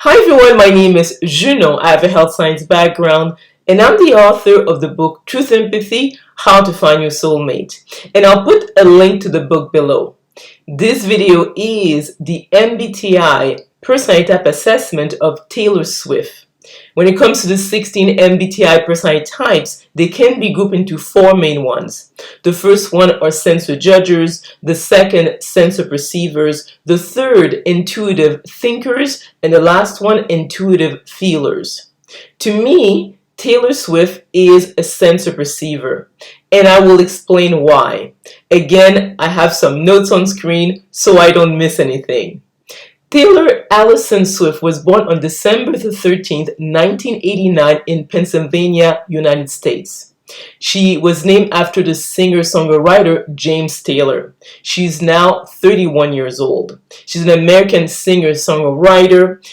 Hi everyone, my name is Junon. I have a health science background and I'm the author of the book Truth Empathy, How to Find Your Soulmate. And I'll put a link to the book below. This video is the MBTI personality type assessment of Taylor Swift. When it comes to the 16 MBTI personality types, they can be grouped into four main ones. The first one are sensor judgers, the second sensor perceivers, the third intuitive thinkers, and the last one intuitive feelers. To me, Taylor Swift is a sensor perceiver, and I will explain why. Again, I have some notes on screen so I don't miss anything. Taylor Allison Swift was born on December the 13th, 1989 in Pennsylvania, United States. She was named after the singer-songwriter James Taylor. She's now 31 years old. She's an American singer-songwriter.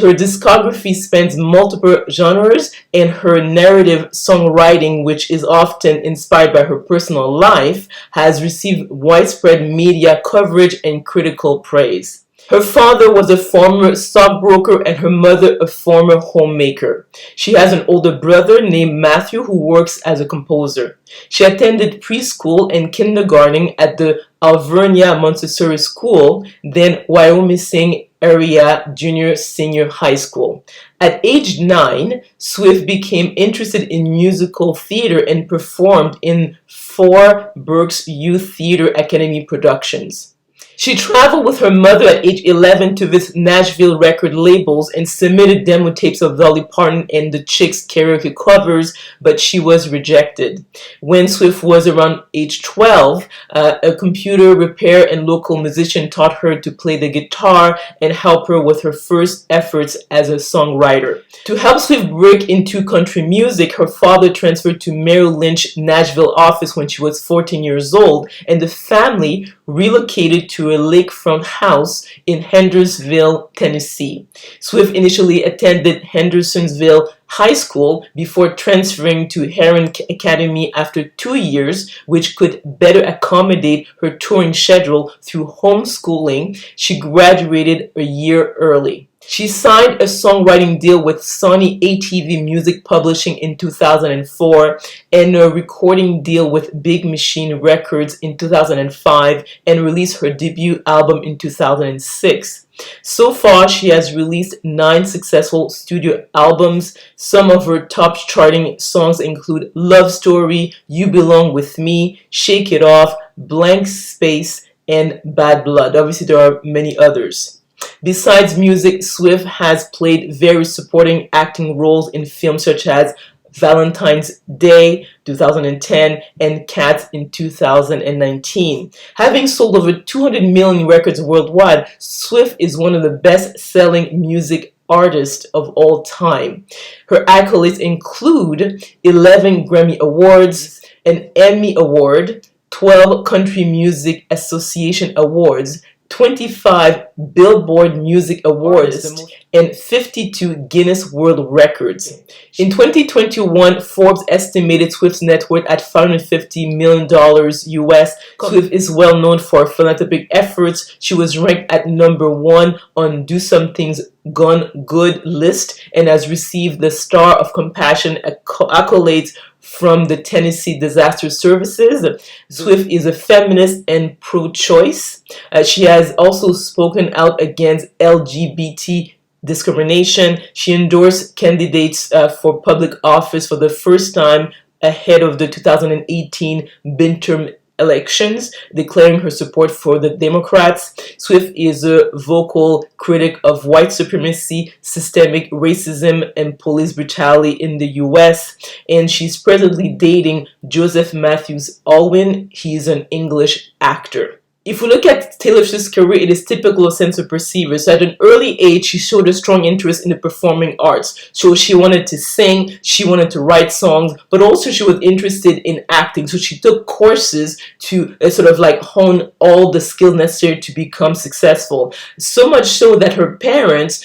Her discography spans multiple genres, and her narrative songwriting, which is often inspired by her personal life, has received widespread media coverage and critical praise. Her father was a former stockbroker and her mother a former homemaker. She has an older brother named Matthew who works as a composer. She attended preschool and kindergarten at the Alvernia Montessori School, then Wyoming Area Junior-Senior High School. At age 9, Swift became interested in musical theater and performed in 4 Berks Youth Theater Academy productions. She traveled with her mother at age 11 to visit Nashville record labels and submitted demo tapes of Dolly Parton and the Chicks karaoke covers, but she was rejected. When Swift was around age 12, a computer repair and local musician taught her to play the guitar and help her with her first efforts as a songwriter. To help Swift break into country music, her father transferred to Merrill Lynch Nashville office when she was 14 years old, and the family relocated to a lakefront house in Hendersonville, Tennessee. Swift initially attended Hendersonville High School before transferring to Heron Academy after 2 years, which could better accommodate her touring schedule through homeschooling. She graduated a year early. She signed a songwriting deal with Sony ATV Music Publishing in 2004 and a recording deal with Big Machine Records in 2005 and released her debut album in 2006. So far, she has released 9 successful studio albums. Some of her top charting songs include Love Story, You Belong With Me, Shake It Off, Blank Space, and Bad Blood. Obviously, there are many others. Besides music, Swift has played various supporting acting roles in films such as Valentine's Day 2010 and Cats in 2019. Having sold over 200 million records worldwide, Swift is one of the best-selling music artists of all time. Her accolades include 11 Grammy Awards, an Emmy Award, 12 Country Music Association Awards, 25 Billboard Music Awards, and 52 Guinness World Records. In 2021, Forbes estimated Swift's net worth at $550 million US. Swift is well known for philanthropic efforts. She was ranked at number 1 on Do Something's Gone Good list and has received the Star of Compassion accolades from the Tennessee Disaster Services. Swift is a feminist and pro-choice. She has also spoken out against LGBT discrimination. She endorsed candidates for public office for the first time ahead of the 2018 midterm elections, declaring her support for the Democrats. Swift is a vocal critic of white supremacy, systemic racism, and police brutality in the US, and she's presently dating Joseph Matthews Alwyn. He's an English actor. If we look at Taylor Swift's career, it is typical of sensor perceivers. So at an early age, she showed a strong interest in the performing arts. So she wanted to sing, she wanted to write songs, but also she was interested in acting. So she took courses to sort of like hone all the skills necessary to become successful. So much so that her parents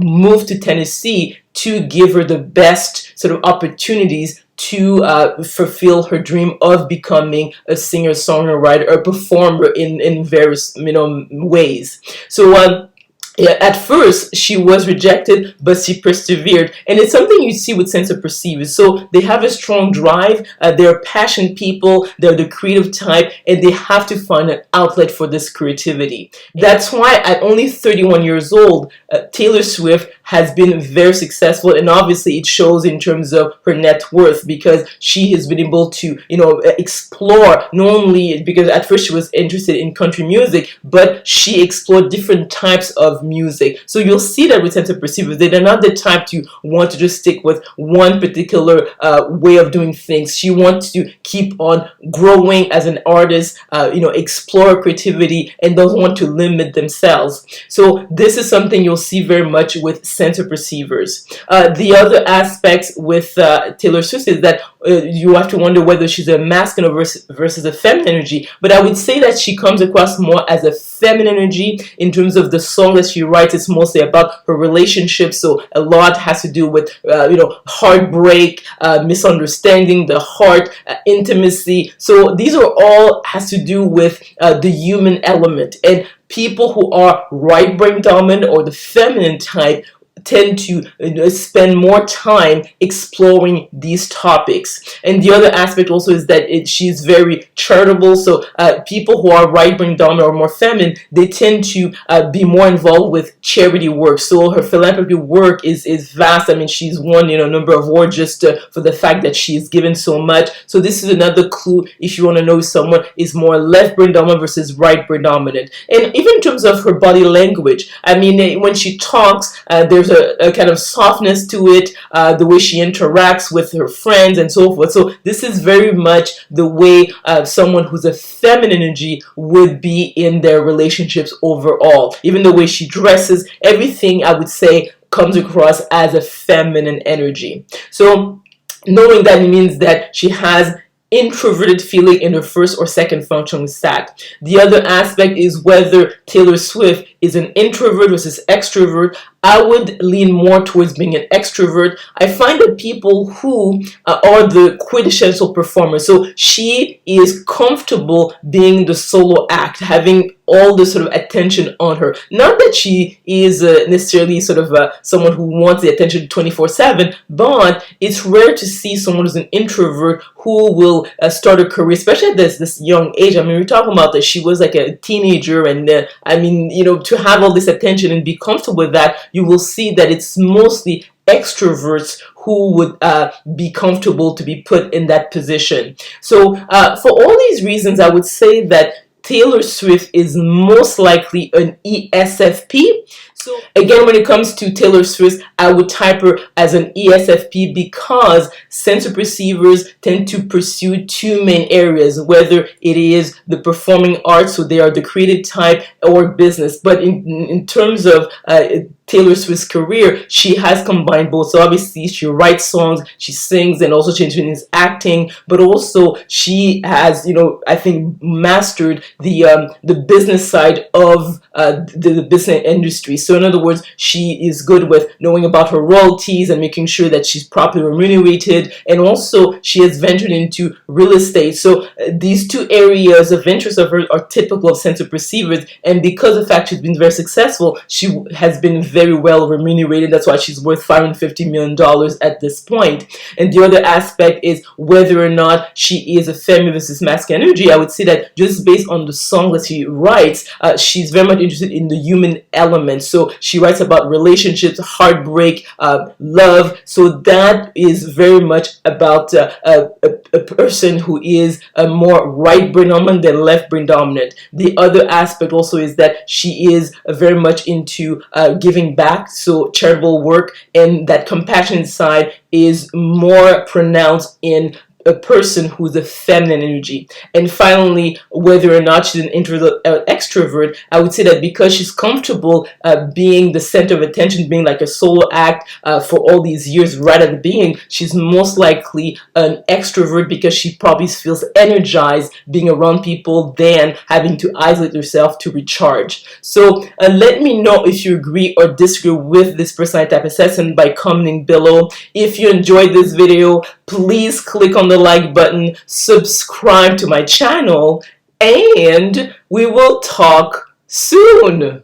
moved to Tennessee to give her the best sort of opportunities to fulfill her dream of becoming a singer-songwriter or performer in various ways. So Yeah, at first she was rejected, but she persevered, and it's something you see with sense of perceivers. So they have a strong drive. They're passionate people. They're the creative type, and they have to find an outlet for this creativity. That's why at only 31 years old, Taylor Swift has been very successful, and obviously it shows in terms of her net worth, because she has been able to, explore, not only because at first she was interested in country music, but she explored different types of music. So you'll see that with sensitive perceivers, they're not the type to want to just stick with one particular way of doing things. She wants to keep on growing as an artist, explore creativity, and doesn't want to limit themselves. So this is something you'll see very much with sensor perceivers. The other aspects with Taylor Swift is that you have to wonder whether she's a masculine versus a feminine energy. But I would say that she comes across more as a feminine energy in terms of the song that she writes. It's mostly about her relationship, so a lot has to do with heartbreak, misunderstanding, the heart, intimacy. So these are all has to do with the human element, and people who are right brain dominant or the feminine type tend to spend more time exploring these topics. And the other aspect also is that she's very charitable. So people who are right brain dominant or more feminine, they tend to be more involved with charity work. So her philanthropy work is vast. I mean, she's won a number of awards just for the fact that she's given so much. So this is another clue if you want to know if someone is more left brain dominant versus right brain dominant. And even in terms of her body language, I mean, when she talks, there's a kind of softness to it, the way she interacts with her friends and so forth. So this is very much the way someone who's a feminine energy would be in their relationships overall. Even the way she dresses, everything I would say comes across as a feminine energy. So knowing that means that she has introverted feeling in her first or second functional stack. The other aspect is whether Taylor Swift is an introvert versus extrovert. I would lean more towards being an extrovert. I find that people who are the quintessential performer, so she is comfortable being the solo act, having all the sort of attention on her. Not that she is necessarily sort of someone who wants the attention 24/7, but it's rare to see someone who's an introvert who will start a career, especially at this young age. I mean, we're talking about that she was like a teenager, and to have all this attention and be comfortable with that, you will see that it's mostly extroverts who would be comfortable to be put in that position. So for all these reasons, I would say that Taylor Swift is most likely an ESFP. So again, when it comes to Taylor Swift, I would type her as an ESFP because sensor perceivers tend to pursue two main areas, whether it is the performing arts, so they are the creative type, or business. But in terms of Taylor Swift's career, she has combined both. So obviously she writes songs, she sings, and also she is acting, but also she has, I think, mastered the business side of the business industry. So in other words, she is good with knowing about her royalties and making sure that she's properly remunerated, and also she has ventured into real estate. So these two areas of interest of her are typical of sensor perceivers, and because of the fact she's been very successful, she has been very well remunerated. That's why she's worth $550 million at this point. And the other aspect is whether or not she is a feminine versus masculine energy. I would say that just based on the song that she writes, she's very much interested in the human element. So she writes about relationships, heartbreak, love. So that is very much about a person who is more right brain dominant than left brain dominant. The other aspect also is that she is very much into giving back, so charitable work, and that compassion side is more pronounced in a person who's a feminine energy. And finally, whether or not she's an introvert or extrovert, I would say that because she's comfortable being the center of attention, being like a solo act for all these years right at the beginning, she's most likely an extrovert because she probably feels energized being around people than having to isolate herself to recharge. So let me know if you agree or disagree with this personality type assessment by commenting below. If you enjoyed this video, please click on the like button, subscribe to my channel, and we will talk soon.